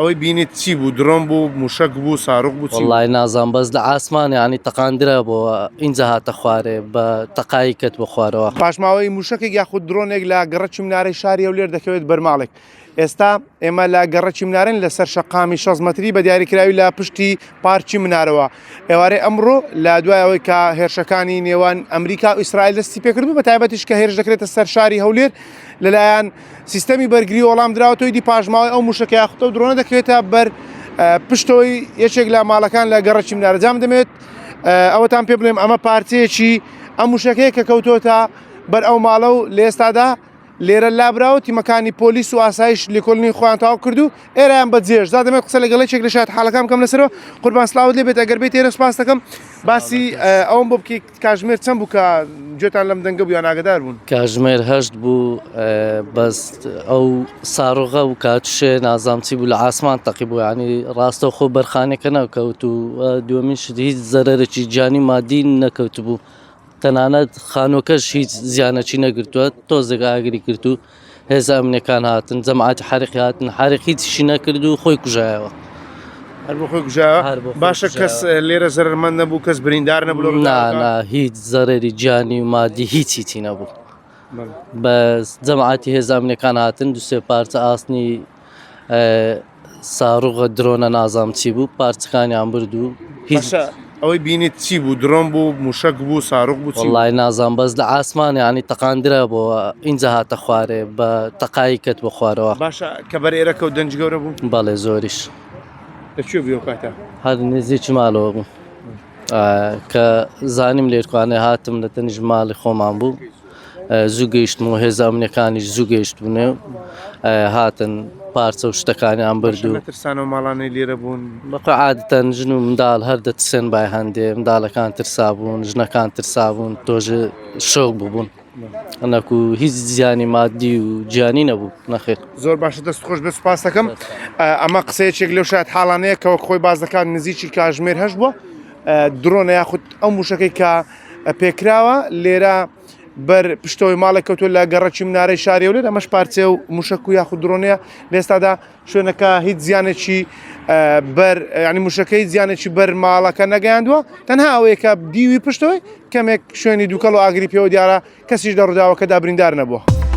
ئەوەی بینیت چی بوو؟ درۆن بوو، موشک بوو، ساروق بوو؟ والله نازان بەس لە ئاسمان ینی تەقاندرا بۆ ئینجا هاتە خوارێ بە تەقایی کەت بۆ خوارەوە. پاشماوەی موشکێک یاخود درۆنێک لە گەڕەکی منارەی شاری هەولێر دەکەوێت بەرماڵێک. ئێستا ئێمە لە گەڕەکی منارن لەسەر شەقامی 6 مەتری بە دیاریکراوی لە پشتی پارکی منارەوە. ئێوارەی ئەمڕۆ لە دوای ئەوەی کە هێرشەکانی نێوان ئەمریکا و ئیسرائیل دەستی پێکردو بە تایبەتیش کە هێرش دەکرێتە سەر شاری هەولێر لەلایەن سیستەمی بەرگری وەڵام دراوەتەوەی دی پاژماوەی ئەو موشکە یاخود ئەو درۆنە دەکرێتە بەر پشتەوەی یەکێک لە ماڵەکان لە گەڕەکی منارە. جام دەمێت ئەوەتان پێ بڵێم ئەمە پارچەیەکی ئەم موشکەیە کە کەوتۆتە بەر ئەو ماڵە و لە ئێستادا لێرە لابراوە تیمەکانی پۆلیس و ئاسایش لێکۆڵینی خۆیان تاوا کردو ئێرەیان بەجێش زا دەمێت قسە لەگەڵێکێک لە شایەت حاڵەکان بکەم لەسەرەوە. قوربان سلااوت لێ بێت ئەگەر بێت ئێرە سپاس دەکەم. باسی ئەوم بۆ بکەیت کاژمێر چەند بوو کە گوێتان لەم دەنگە بوو یان ئاگادار بوون؟ کاژمێر 8 بوو بەس ئەو ساڕۆغە و کاتشێ نازامچی بوو لە ئاسمان تەقی بوو ینی ڕاستە خۆ بەرخانێکە نەکەوت و دووەمین شت هیچ زەرەرێکی جانی مادی نەکەوت بوو. تەنانەت خانووەکەش هیچ زیانەکی نەگرتووە تۆزێک ئاگری کرد و هێزە ئەمنیەکان هاتن جەماعەتی حەریقی هاتن حەریق هیچیشی نەکرد و خۆی کوژایەوە. هەر بۆ خۆی کوژایەوە؟ باشە کەس لێرە زەرمەند نەبوو، کەس بریندار نەبوو؟ نا هیچ زەرەری جانی و مادی هیچی نەبوو. بەس جەماعەتی هێزە ئەمنیەکان هاتن دوسێ پارچە ئاسنی ساڕوغە درۆنە نازامچی بوو پارچەکانیان برد و هیچ. ئەوەی بینیت چی بوو؟ درۆن بوو، موشک بوو، ساروق بوو؟ والله نازان بەس لە ئاسمان ینی تەقاندرا بۆ ئینجا هاتە خوارێ بە تەقایی کەت بۆ خوارەوە. باشە کە بەر ئێرەکە و دەنج گەورە بوو؟ بەڵێ زۆریش. لەکوێ بوو ئەو کاتە؟ هەر نزیکی ماڵەوە بوو کە زانیم لێرکوانێ هاتم لە تەنیژ ماڵی خۆمان بوو زوو گەیشتم و هێزە ئەمنیەکانیش زوو گەیشتبوونێ هاتن پارچە و شتەکانیان برد و نەترسانەوە ماڵانەی لێرە بوون؟ بەقە عادەتەن ژن و منداڵ هەر دەترسێن بای هەندێ منداڵەکان ترسابوون ژنەکان ترسابوون تۆژە شۆک ببوون ئەنەکو هیچ زیانی مادی و گیانی نەبوو نەخێر. زۆر باشە دەست خۆش بێ سوپاس دەکەم. ئەمە قسەیەکێک لەو شایەت حاڵانەیە کەەوە خۆی باز دەکات نزیکی کاژمێر 8 بووە درۆنە یاخود ئەو موشەکەی کە پێکراوە لێرە بەر پشتەوەی ماڵێک کەوتۆ لە گەڕەکی منارەی شاری هەولێر ئەمەش پارچێ و موشک و یاخود درۆنەیە لە ئێستادا شوێنەکە هیچ زیانێکی بەر ینی موشەکەی زیانێکی بەر ماڵەکە نەگەیاندووە تەنها ئەوەیە کە دیوی پشتەوەی کەمێک شوێنی دووکەڵ و ئاگری پێوە دیارە کەسیش دەڕووداوە کە دابریندار نەبووە.